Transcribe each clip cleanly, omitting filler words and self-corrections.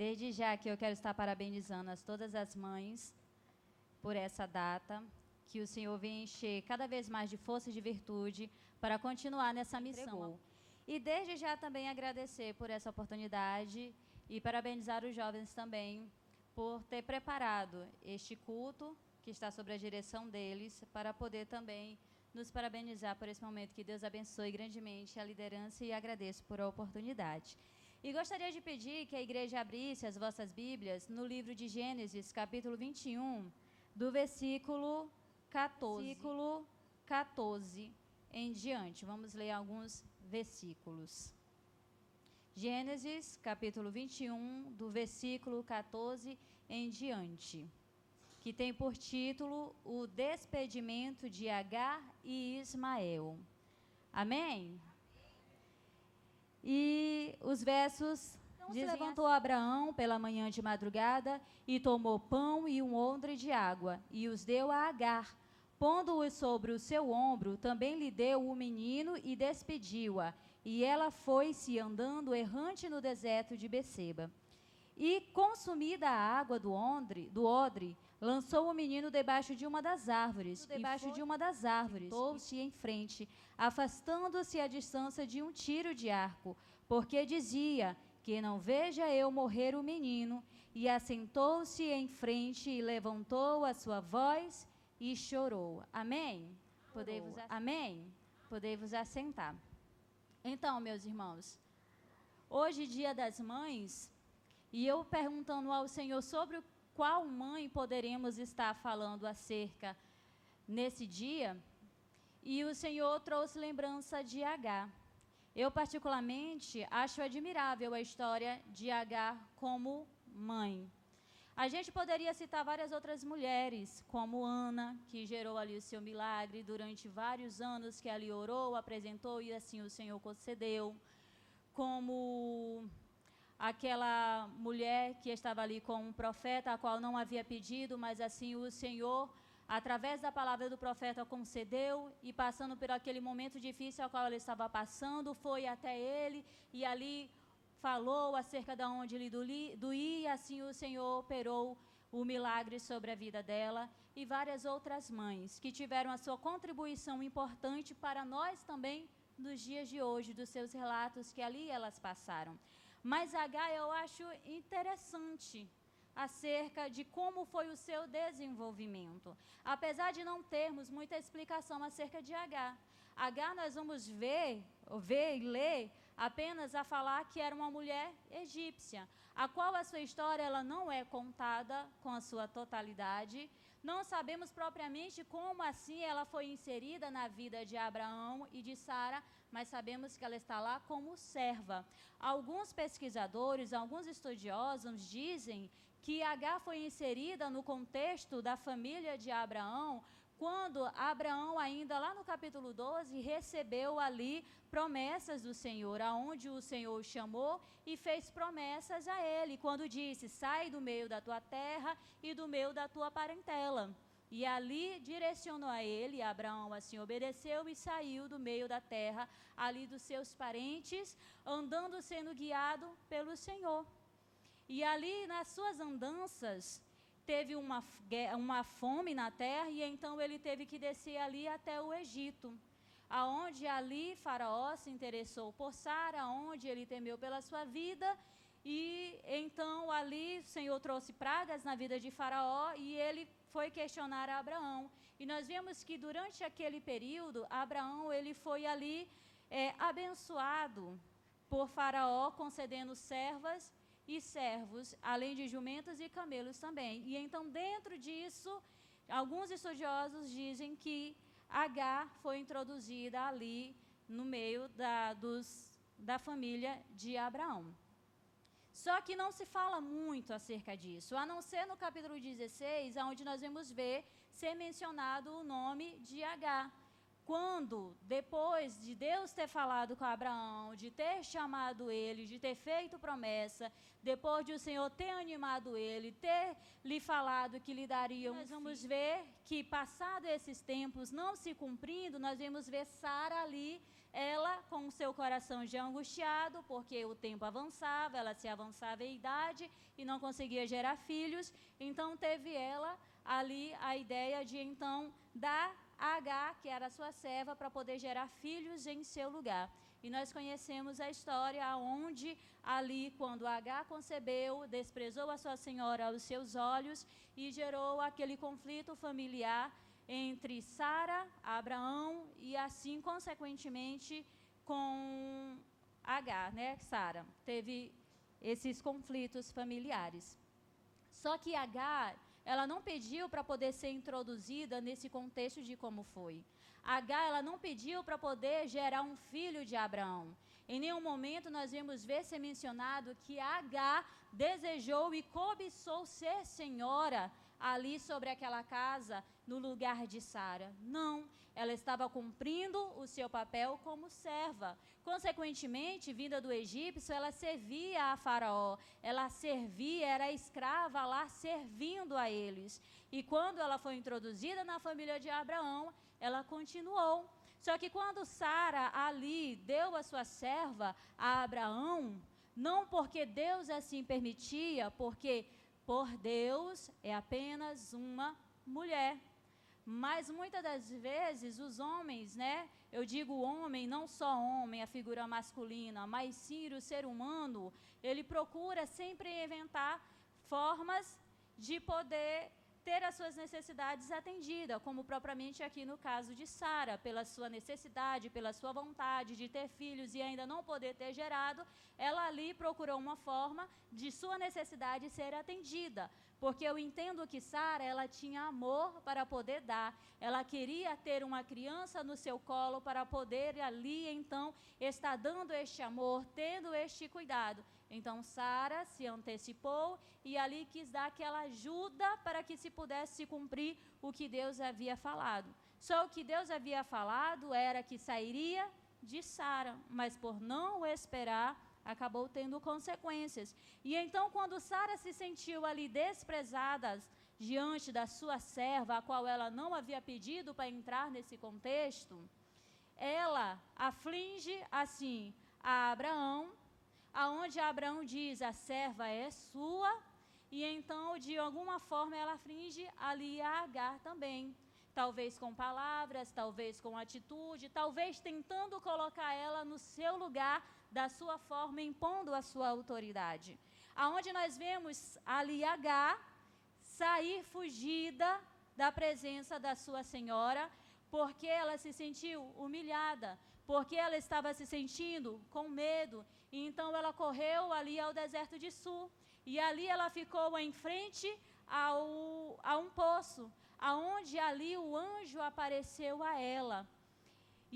Desde já que eu quero estar parabenizando todas as mães por essa data, que o Senhor venha encher cada vez mais de força e de virtude para continuar nessa missão. E desde já também agradecer por essa oportunidade e parabenizar os jovens também por ter preparado este culto, que está sob a direção deles, para poder também nos parabenizar por esse momento. Que Deus abençoe grandemente a liderança e agradeço por a oportunidade. E gostaria de pedir que a igreja abrisse as vossas Bíblias no livro de Gênesis, capítulo 21, do versículo 14 em diante. Vamos ler alguns versículos. Gênesis, capítulo 21, do versículo 14 em diante, que tem por título o despedimento de Agar e Ismael. Amém? E os versos então, dizem: levantou Abraão pela manhã de madrugada e tomou pão e um odre de água e os deu a Agar. Pondo-os sobre o seu ombro, também lhe deu o menino e despediu-a. E ela foi-se andando errante no deserto de Beceba. E, consumida a água do odre, lançou o menino debaixo de uma das árvores. Sentou-se em frente, afastando-se à distância de um tiro de arco, porque dizia: que não veja eu morrer o menino. E assentou-se em frente e levantou a sua voz e chorou. Amém? Podei-vos assentar. Então, meus irmãos, hoje, Dia das Mães, e eu perguntando ao Senhor sobre qual mãe poderemos estar falando acerca nesse dia, e o Senhor trouxe lembrança de Agar. Eu, particularmente, acho admirável a história de Agar como mãe. A gente poderia citar várias outras mulheres, como Ana, que gerou ali o seu milagre durante vários anos, que ali orou, apresentou e assim o Senhor concedeu. Como aquela mulher que estava ali com um profeta, a qual não havia pedido, mas assim o Senhor, através da palavra do profeta, concedeu, e passando por aquele momento difícil ao qual ela estava passando, foi até ele e ali falou acerca de onde ele doía, e assim o Senhor operou o milagre sobre a vida dela, e várias outras mães que tiveram a sua contribuição importante para nós também nos dias de hoje, dos seus relatos que ali elas passaram. Mas Agar, eu acho interessante acerca de como foi o seu desenvolvimento. Apesar de não termos muita explicação acerca de Agar. Agar nós vamos ver e ler apenas a falar que era uma mulher egípcia, a qual a sua história ela não é contada com a sua totalidade. Não sabemos propriamente como assim ela foi inserida na vida de Abraão e de Sara, mas sabemos que ela está lá como serva. Alguns pesquisadores, alguns estudiosos dizem que Agar foi inserida no contexto da família de Abraão, quando Abraão, ainda lá no capítulo 12, recebeu ali promessas do Senhor, aonde o Senhor o chamou e fez promessas a ele, quando disse: sai do meio da tua terra e do meio da tua parentela. E ali direcionou a ele, e Abraão assim obedeceu e saiu do meio da terra, ali dos seus parentes, andando, sendo guiado pelo Senhor. E ali nas suas andanças, teve uma fome na terra, e então ele teve que descer ali até o Egito, aonde ali Faraó se interessou por Sara, onde ele temeu pela sua vida, e então ali o Senhor trouxe pragas na vida de Faraó, e ele foi questionar a Abraão. E nós vemos que durante aquele período, Abraão ele foi ali abençoado por Faraó, concedendo servas e servos, além de jumentos e camelos também. E então, dentro disso, alguns estudiosos dizem que Agar foi introduzida ali no meio da família de Abraão. Só que não se fala muito acerca disso, a não ser no capítulo 16, onde nós vamos ver ser mencionado o nome de Agar. Quando, depois de Deus ter falado com Abraão, de ter chamado ele, de ter feito promessa, depois de o Senhor ter animado ele, ter lhe falado que lhe daria nós vamos ver que, passado esses tempos não se cumprindo, nós vamos ver Sara ali ela, com o seu coração já angustiado, porque o tempo avançava, ela se avançava em idade e não conseguia gerar filhos, então teve ela ali a ideia de então dar a Agar, que era a sua serva, para poder gerar filhos em seu lugar. E nós conhecemos a história onde ali, quando Agar concebeu, desprezou a sua senhora aos seus olhos e gerou aquele conflito familiar entre Sara, Abraão e assim, consequentemente, com Agar, né? Sara teve esses conflitos familiares. Só que Agar, ela não pediu para poder ser introduzida nesse contexto de como foi. Agar, ela não pediu para poder gerar um filho de Abraão. Em nenhum momento nós vemos ver ser mencionado que Agar desejou e cobiçou ser senhora ali sobre aquela casa, no lugar de Sara. Não, ela estava cumprindo o seu papel como serva. Consequentemente, vinda do egípcio, ela servia a Faraó, ela servia, era escrava lá servindo a eles. E quando ela foi introduzida na família de Abraão, ela continuou. Só que quando Sara ali deu a sua serva a Abraão, não porque Deus assim permitia, porque por Deus é apenas uma mulher. Mas muitas das vezes os homens, né? Eu digo homem, não só homem, a figura masculina, mas sim o ser humano, ele procura sempre inventar formas de poder ter as suas necessidades atendidas, como propriamente aqui no caso de Sara, pela sua necessidade, pela sua vontade de ter filhos e ainda não poder ter gerado, ela ali procurou uma forma de sua necessidade ser atendida, porque eu entendo que Sara, ela tinha amor para poder dar, ela queria ter uma criança no seu colo para poder ali, então, estar dando este amor, tendo este cuidado. Então, Sara se antecipou e ali quis dar aquela ajuda para que se pudesse cumprir o que Deus havia falado. Só o que Deus havia falado era que sairia de Sara, mas por não o esperar, acabou tendo consequências. E então, quando Sara se sentiu ali desprezada diante da sua serva, a qual ela não havia pedido para entrar nesse contexto, ela aflige assim a Abraão, aonde Abraão diz, a serva é sua, e então, de alguma forma, ela aflige ali a Agar também. Talvez com palavras, talvez com atitude, talvez tentando colocar ela no seu lugar, da sua forma, impondo a sua autoridade. Aonde nós vemos ali Agar sair fugida da presença da sua senhora, porque ela se sentiu humilhada, porque ela estava se sentindo com medo, e então ela correu ali ao deserto de Sur, e ali ela ficou em frente a um poço, aonde ali o anjo apareceu a ela,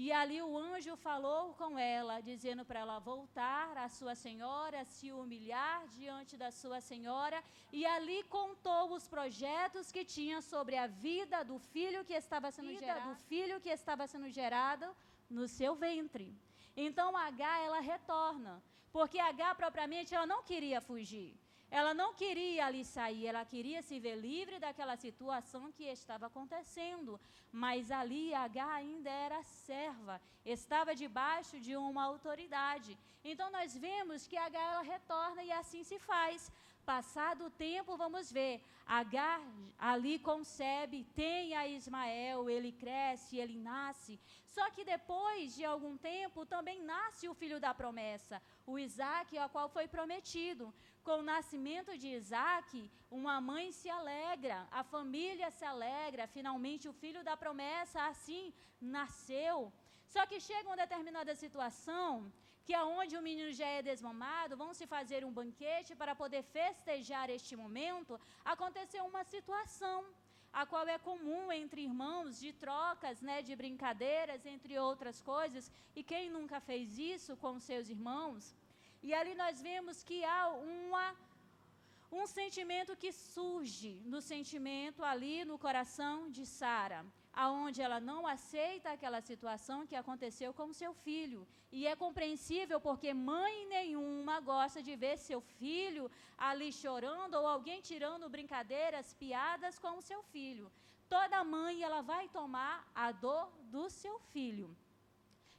e ali o anjo falou com ela, dizendo para ela voltar à sua senhora, se humilhar diante da sua senhora, e ali contou os projetos que tinha sobre a vida do filho que estava sendo gerado no seu ventre. Então Agar, ela retorna, porque Agar propriamente ela não queria fugir. Ela não queria ali sair, ela queria se ver livre daquela situação que estava acontecendo. Mas ali Agar ainda era serva, estava debaixo de uma autoridade. Então nós vemos que Agar ela retorna e assim se faz. Passado o tempo, vamos ver, Agar ali concebe, tem a Ismael, ele cresce, ele nasce. Só que depois de algum tempo também nasce o filho da promessa, o Isaque, ao qual foi prometido. Com o nascimento de Isaque, uma mãe se alegra, a família se alegra, finalmente o filho da promessa assim nasceu. Só que chega uma determinada situação, que aonde o menino já é desmamado, vão se fazer um banquete para poder festejar este momento, aconteceu uma situação, a qual é comum entre irmãos, de trocas, né, de brincadeiras, entre outras coisas, e quem nunca fez isso com seus irmãos? E ali nós vemos que há um sentimento que surge no sentimento ali no coração de Sara, aonde ela não aceita aquela situação que aconteceu com seu filho. E é compreensível porque mãe nenhuma gosta de ver seu filho ali chorando ou alguém tirando brincadeiras, piadas com o seu filho. Toda mãe ela vai tomar a dor do seu filho.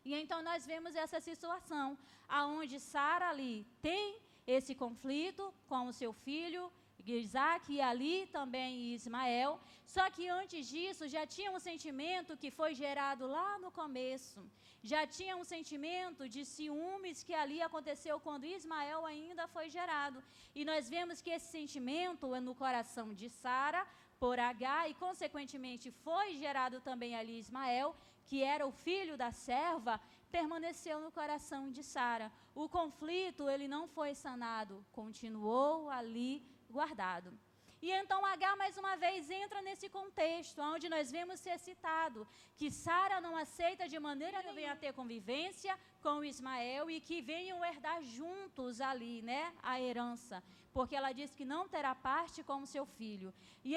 E então nós vemos essa situação, aonde Sara ali tem esse conflito com o seu filho, Isaac, e ali também Ismael. Só que antes disso já tinha um sentimento que foi gerado lá no começo. Já tinha um sentimento de ciúmes que ali aconteceu quando Ismael ainda foi gerado. E nós vemos que esse sentimento é no coração de Sara por Agar, e consequentemente foi gerado também ali Ismael, que era o filho da serva, permaneceu no coração de Sara. O conflito, ele não foi sanado, continuou ali guardado. E então Agar mais uma vez entra nesse contexto, onde nós vemos ser citado que Sara não aceita de maneira nenhuma venha ter convivência com Ismael e que venham herdar juntos ali, né, a herança, porque ela diz que não terá parte com o seu filho. E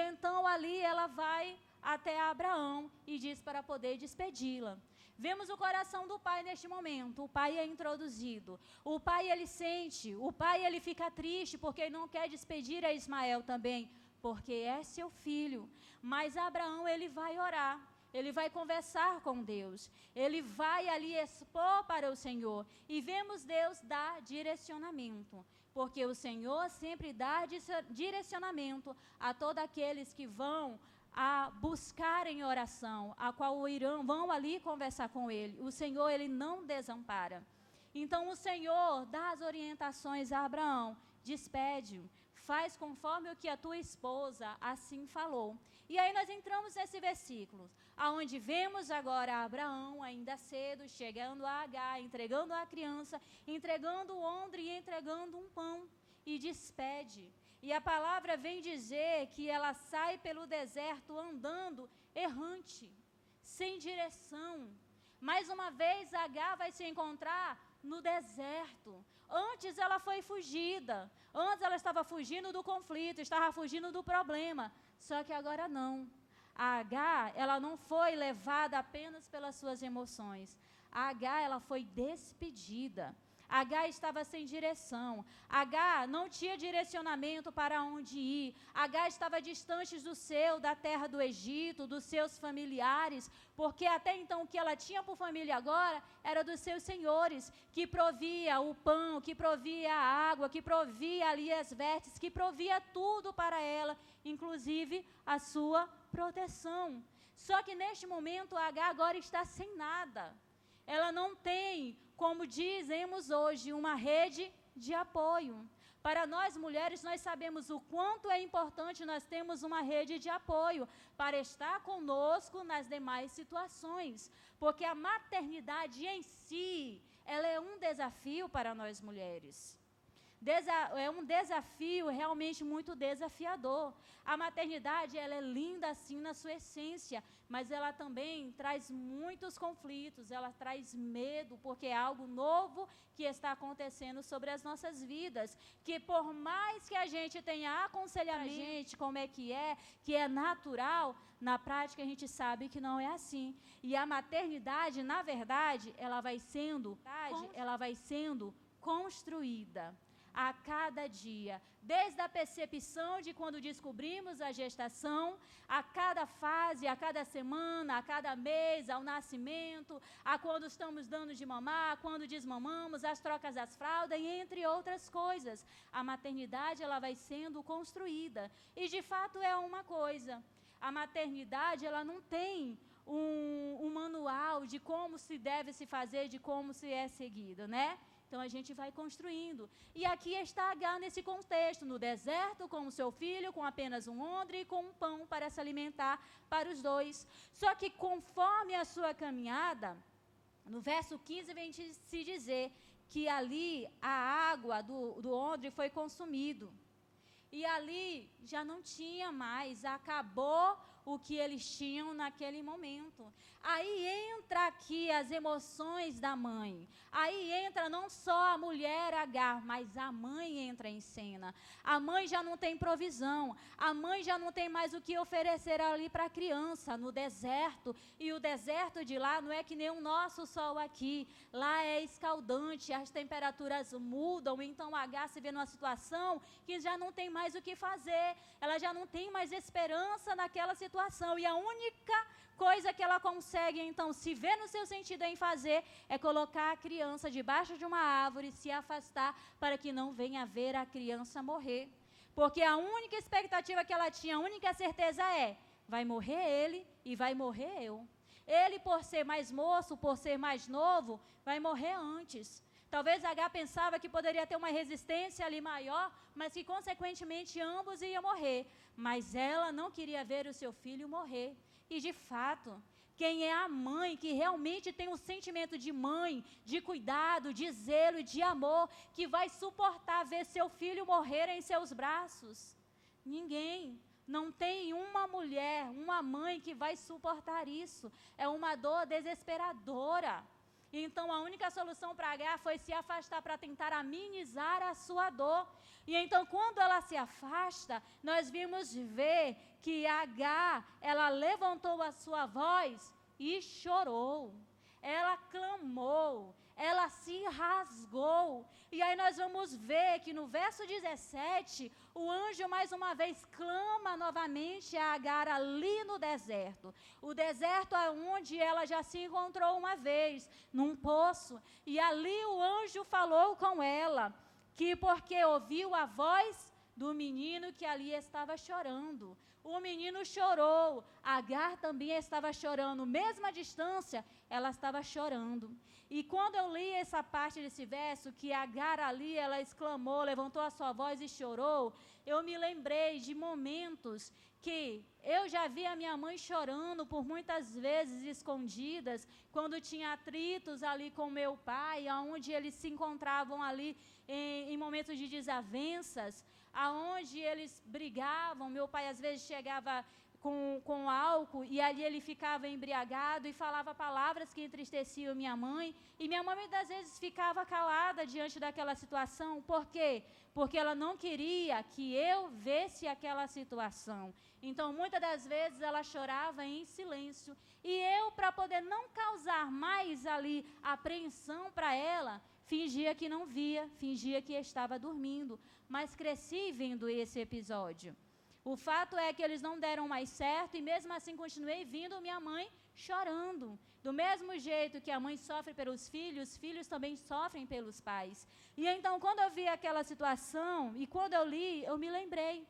então ali ela vai até Abraão e diz para poder despedi-la. Vemos o coração do pai neste momento. O pai é introduzido. O pai, ele sente. O pai, ele fica triste porque ele não quer despedir a Ismael também, porque é seu filho. Mas Abraão, ele vai orar. Ele vai conversar com Deus. Ele vai ali expor para o Senhor. E vemos Deus dar direcionamento. Porque o Senhor sempre dá direcionamento a todos aqueles que vão a buscar em oração, a qual vão ali conversar com ele. O Senhor, ele não desampara. Então, o Senhor dá as orientações a Abraão, despede-o, faz conforme o que a tua esposa assim falou. E aí nós entramos nesse versículo, aonde vemos agora Abraão, ainda cedo, chegando a Agar, entregando a criança, entregando o odre e entregando um pão, e despede. E a palavra vem dizer que ela sai pelo deserto andando errante, sem direção. Mais uma vez, Agar vai se encontrar no deserto. Antes ela foi fugida. Antes ela estava fugindo do conflito, estava fugindo do problema. Só que agora não. A Agar, ela não foi levada apenas pelas suas emoções. A Agar, ela foi despedida. Agar estava sem direção. Agar não tinha direcionamento para onde ir. Agar estava distante da terra do Egito, dos seus familiares, porque até então o que ela tinha por família agora era dos seus senhores, que provia o pão, que provia a água, que provia ali as vestes, que provia tudo para ela, inclusive a sua proteção. Só que neste momento Agar agora está sem nada. Ela não tem, como dizemos hoje, uma rede de apoio. Para nós mulheres, nós sabemos o quanto é importante nós termos uma rede de apoio para estar conosco nas demais situações. Porque a maternidade em si, ela é um desafio para nós mulheres. É um desafio realmente muito desafiador. A maternidade, ela é linda assim na sua essência, mas ela também traz muitos conflitos, ela traz medo, porque é algo novo que está acontecendo sobre as nossas vidas, que por mais que a gente tenha aconselhamento, a gente como é que é natural, na prática a gente sabe que não é assim. E a maternidade, na verdade, ela vai sendo construída a cada dia, desde a percepção de quando descobrimos a gestação, a cada fase, a cada semana, a cada mês, ao nascimento, a quando estamos dando de mamar, a quando desmamamos, as trocas das fraldas, e entre outras coisas. A maternidade, ela vai sendo construída. E, de fato, é uma coisa. A maternidade, ela não tem um manual de como se deve se fazer, de como se é seguido, né? Então, a gente vai construindo. E aqui está Agar nesse contexto, no deserto, com o seu filho, com apenas um odre e com um pão para se alimentar para os dois. Só que, conforme a sua caminhada, no verso 15 vem se dizer que ali a água do odre foi consumido. E ali já não tinha mais, acabou o que eles tinham naquele momento. Aí entra aqui as emoções da mãe. Aí entra não só a mulher Agar, mas a mãe entra em cena. A mãe já não tem provisão. A mãe já não tem mais o que oferecer ali para a criança no deserto. E o deserto de lá não é que nem o nosso sol aqui. Lá é escaldante, as temperaturas mudam. Então Agar se vê numa situação que já não tem mais o que fazer. Ela já não tem mais esperança naquela situação. E a única coisa que ela consegue, então, se ver no seu sentido em fazer, é colocar a criança debaixo de uma árvore, se afastar, para que não venha ver a criança morrer. Porque a única expectativa que ela tinha, a única certeza é, vai morrer ele e vai morrer eu. Ele, por ser mais moço, por ser mais novo, vai morrer antes. Talvez Agar pensava que poderia ter uma resistência ali maior, mas que, consequentemente, ambos iam morrer. Mas ela não queria ver o seu filho morrer. E, de fato, quem é a mãe que realmente tem um sentimento de mãe, de cuidado, de zelo e de amor, que vai suportar ver seu filho morrer em seus braços? Ninguém. Não tem uma mulher, uma mãe que vai suportar isso. É uma dor desesperadora. Então, a única solução para Agar foi se afastar para tentar amenizar a sua dor. E então, quando ela se afasta, nós vimos ver que Agar, ela levantou a sua voz e chorou. Ela clamou, ela se rasgou. E aí nós vamos ver que no verso 17, o anjo mais uma vez clama novamente a Agar ali no deserto. O deserto é onde ela já se encontrou uma vez, num poço. E ali o anjo falou com ela, que porque ouviu a voz do menino que ali estava chorando. O menino chorou, Agar também estava chorando, mesmo à distância, ela estava chorando. E quando eu li essa parte desse verso, que Agar ali, ela exclamou, levantou a sua voz e chorou, eu me lembrei de momentos que eu já vi a minha mãe chorando por muitas vezes escondidas, quando tinha atritos ali com meu pai, onde eles se encontravam ali em momentos de desavenças, aonde eles brigavam. Meu pai às vezes chegava com álcool e ali ele ficava embriagado e falava palavras que entristeciam minha mãe, e minha mãe muitas vezes ficava calada diante daquela situação. Por quê? Porque ela não queria que eu visse aquela situação. Então, muitas das vezes ela chorava em silêncio, e eu, para poder não causar mais ali apreensão para ela, fingia que não via, fingia que estava dormindo, mas cresci vendo esse episódio. O fato é que eles não deram mais certo, e mesmo assim continuei vindo minha mãe chorando. Do mesmo jeito que a mãe sofre pelos filhos, os filhos também sofrem pelos pais. E então, quando eu vi aquela situação, e quando eu li, eu me lembrei.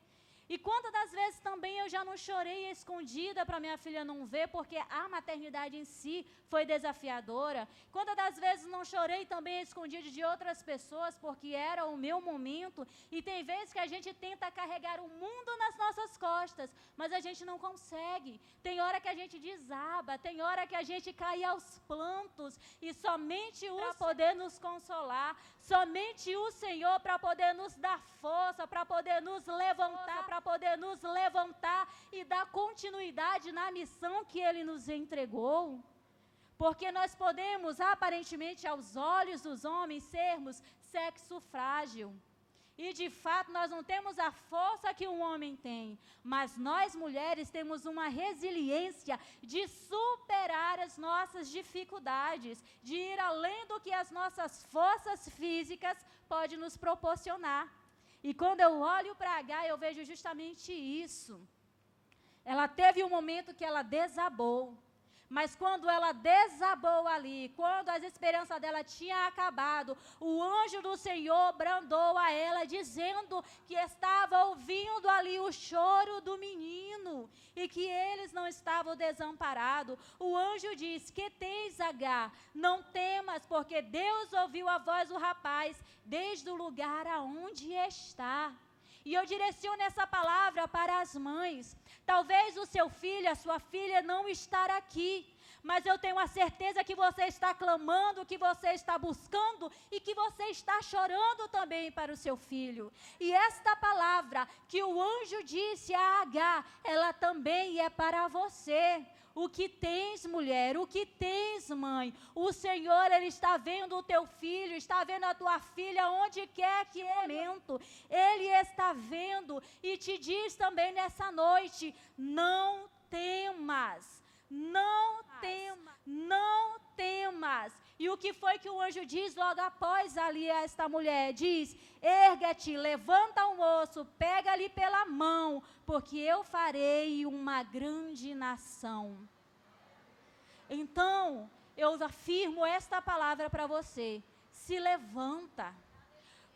E quantas das vezes também eu já não chorei escondida para minha filha não ver, porque a maternidade em si foi desafiadora. Quantas das vezes não chorei também escondida de outras pessoas, porque era o meu momento. E tem vezes que a gente tenta carregar o mundo nas nossas costas, mas a gente não consegue. Tem hora que a gente desaba, tem hora que a gente cai aos plantos, e somente o para poder nos consolar, somente o Senhor para poder nos dar força, para poder nos levantar, para poder nos levantar e dar continuidade na missão que Ele nos entregou. Porque nós podemos, aparentemente, aos olhos dos homens, sermos sexo frágil. E, de fato, nós não temos a força que um homem tem. Mas nós, mulheres, temos uma resiliência de superar as nossas dificuldades, de ir além do que as nossas forças físicas podem nos proporcionar. E quando eu olho para Agar, eu vejo justamente isso. Ela teve um momento que ela desabou. Mas quando ela desabou ali, quando as esperanças dela tinham acabado, o anjo do Senhor brandou a ela, dizendo que estava ouvindo ali o choro do menino e que eles não estavam desamparados. O anjo diz: que tens, Agar? Não temas, porque Deus ouviu a voz do rapaz desde o lugar aonde está. E eu direciono essa palavra para as mães. Talvez o seu filho, a sua filha não estar aqui, mas eu tenho a certeza que você está clamando, que você está buscando e que você está chorando também para o seu filho. E esta palavra que o anjo disse a Agar, ela também é para você. O que tens, mulher? O que tens, mãe? O Senhor, Ele está vendo o teu filho, está vendo a tua filha, onde quer que é momento. Ele está vendo e te diz também nessa noite: não temas, não temas, não temas. E o que foi que o anjo diz logo após ali a esta mulher? Diz: erga-te, levanta o moço, pega-lhe pela mão, porque eu farei uma grande nação. Então, eu afirmo esta palavra para você: se levanta.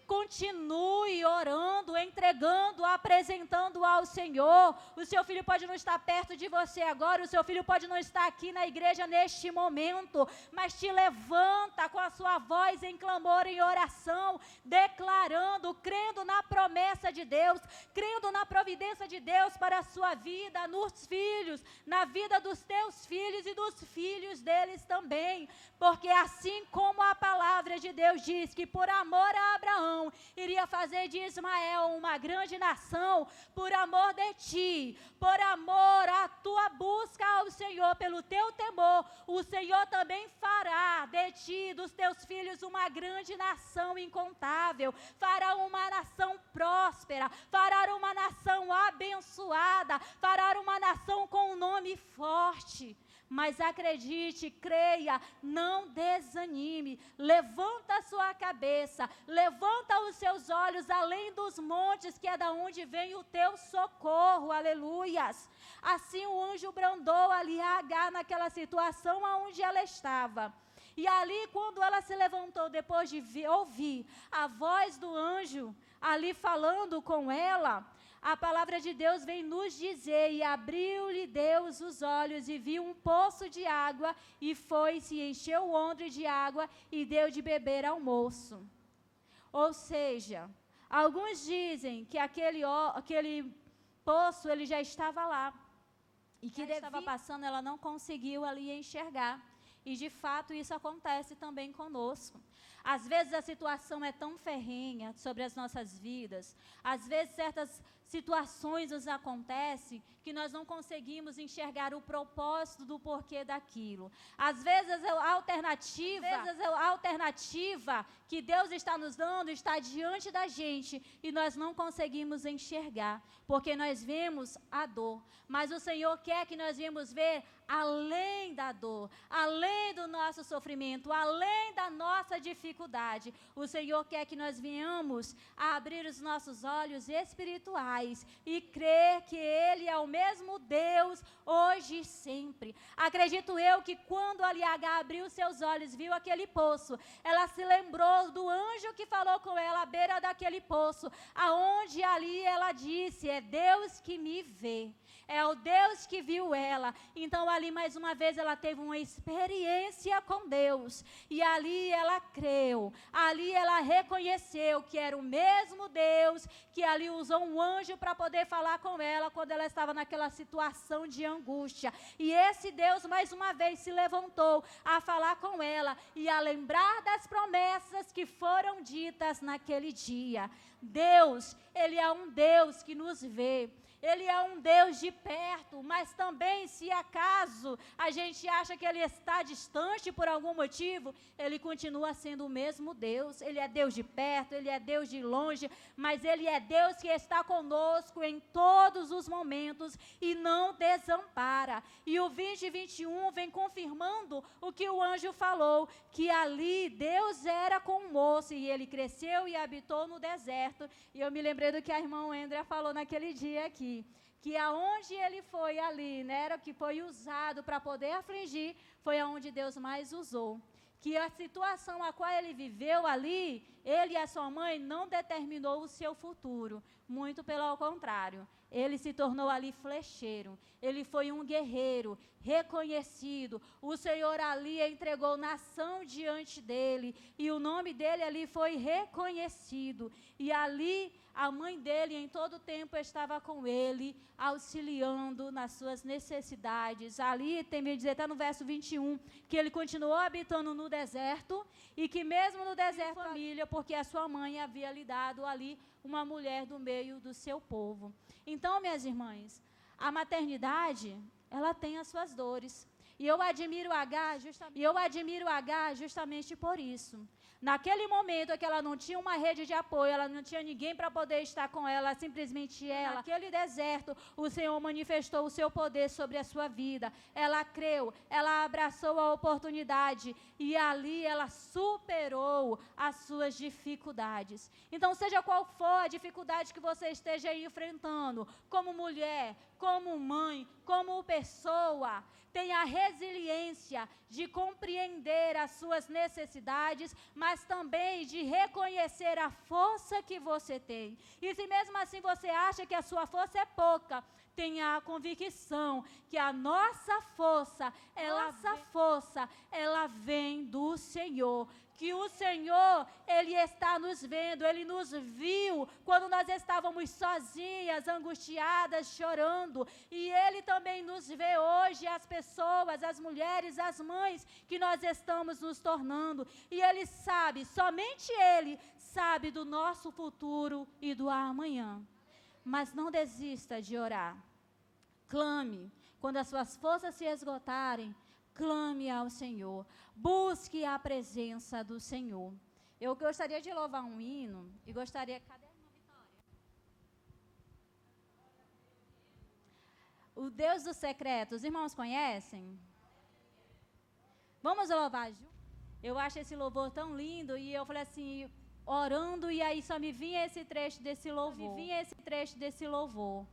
Continue orando, entregando, apresentando ao Senhor. O seu filho pode não estar perto de você agora, o seu filho pode não estar aqui na igreja neste momento, mas te levanta com a sua voz em clamor, em oração, declarando, crendo na promessa de Deus, crendo na providência de Deus para a sua vida, nos filhos, na vida dos teus filhos e dos filhos deles também, porque assim como a palavra de Deus diz que por amor a Abraão, iria fazer de Ismael uma grande nação, por amor de ti, por amor à tua busca ao Senhor, pelo teu temor, o Senhor também fará de ti, dos teus filhos, uma grande nação incontável, fará uma nação próspera, fará uma nação abençoada, fará uma nação com um nome forte. Mas acredite, creia, não desanime, levanta a sua cabeça, levanta os seus olhos além dos montes, que é da onde vem o teu socorro, aleluias. Assim o anjo brandou ali a Agar naquela situação onde ela estava. E ali, quando ela se levantou, depois de ouvir a voz do anjo ali falando com ela, a palavra de Deus vem nos dizer: e abriu-lhe Deus os olhos e viu um poço de água, e foi-se e encheu o odre de água e deu de beber ao moço. Ou seja, alguns dizem que aquele poço ele já estava lá, e que estava passando, ela não conseguiu ali enxergar. E de fato isso acontece também conosco. Às vezes a situação é tão ferrenha sobre as nossas vidas, às vezes certas situações nos acontecem que nós não conseguimos enxergar o propósito do porquê daquilo. Às vezes a alternativa que Deus está nos dando está diante da gente e nós não conseguimos enxergar, porque nós vemos a dor. Mas o Senhor quer que nós venhamos ver além da dor, além do nosso sofrimento, além da nossa dificuldade. O Senhor quer que nós venhamos a abrir os nossos olhos espirituais e crer que Ele é o mesmo Deus hoje e sempre. Acredito eu que quando Agar abriu seus olhos, viu aquele poço, ela se lembrou do anjo que falou com ela à beira daquele poço, aonde ali ela disse: é Deus que me vê. É o Deus que viu ela. Então ali mais uma vez ela teve uma experiência com Deus. E ali ela creu. Ali ela reconheceu que era o mesmo Deus que ali usou um anjo para poder falar com ela quando ela estava naquela situação de angústia. E esse Deus mais uma vez se levantou a falar com ela e a lembrar das promessas que foram ditas naquele dia. Deus, Ele é um Deus que nos vê. Ele é um Deus de perto, mas também, se acaso a gente acha que Ele está distante por algum motivo, Ele continua sendo o mesmo Deus. Ele é Deus de perto, Ele é Deus de longe, mas Ele é Deus que está conosco em todos os momentos e não desampara. E o 2021 vem confirmando o que o anjo falou, que ali Deus era com o moço e ele cresceu e habitou no deserto. E eu me lembrei do que a irmã Andrea falou naquele dia aqui, que aonde ele foi ali, né, era o que foi usado para poder afligir, foi aonde Deus mais usou. Que a situação a qual ele viveu ali, ele e a sua mãe não determinou o seu futuro, muito pelo contrário. Ele se tornou ali flecheiro, ele foi um guerreiro, reconhecido. O Senhor ali entregou nação diante dele, e o nome dele ali foi reconhecido. E ali a mãe dele em todo o tempo estava com ele, auxiliando nas suas necessidades. Ali tem que dizer, está no verso 21, que ele continuou habitando no deserto, e que mesmo no deserto, família, porque a sua mãe havia lhe dado ali uma mulher do meio do seu povo. Então, minhas irmãs, a maternidade, ela tem as suas dores. E eu admiro Agar justamente por isso. Naquele momento que ela não tinha uma rede de apoio, ela não tinha ninguém para poder estar com ela, simplesmente ela. Naquele deserto, o Senhor manifestou o seu poder sobre a sua vida. Ela creu, ela abraçou a oportunidade e ali ela superou as suas dificuldades. Então, seja qual for a dificuldade que você esteja aí enfrentando, como mulher, como mãe, como pessoa, tenha resiliência de compreender as suas necessidades, mas também de reconhecer a força que você tem. E se mesmo assim você acha que a sua força é pouca, tenha a convicção que a nossa força, ela vem do Senhor. Que o Senhor, Ele está nos vendo, Ele nos viu quando nós estávamos sozinhas, angustiadas, chorando. E Ele também nos vê hoje, as pessoas, as mulheres, as mães que nós estamos nos tornando. E Ele sabe, somente Ele sabe do nosso futuro e do amanhã. Mas não desista de orar. Clame. Quando as suas forças se esgotarem, clame ao Senhor. Busque a presença do Senhor. Eu gostaria de louvar um hino e gostaria... Cadê a irmã Vitória? O Deus do secreto. Os irmãos conhecem? Vamos louvar juntos? Eu acho esse louvor tão lindo e eu falei assim, orando, e aí só me vinha esse trecho desse louvor.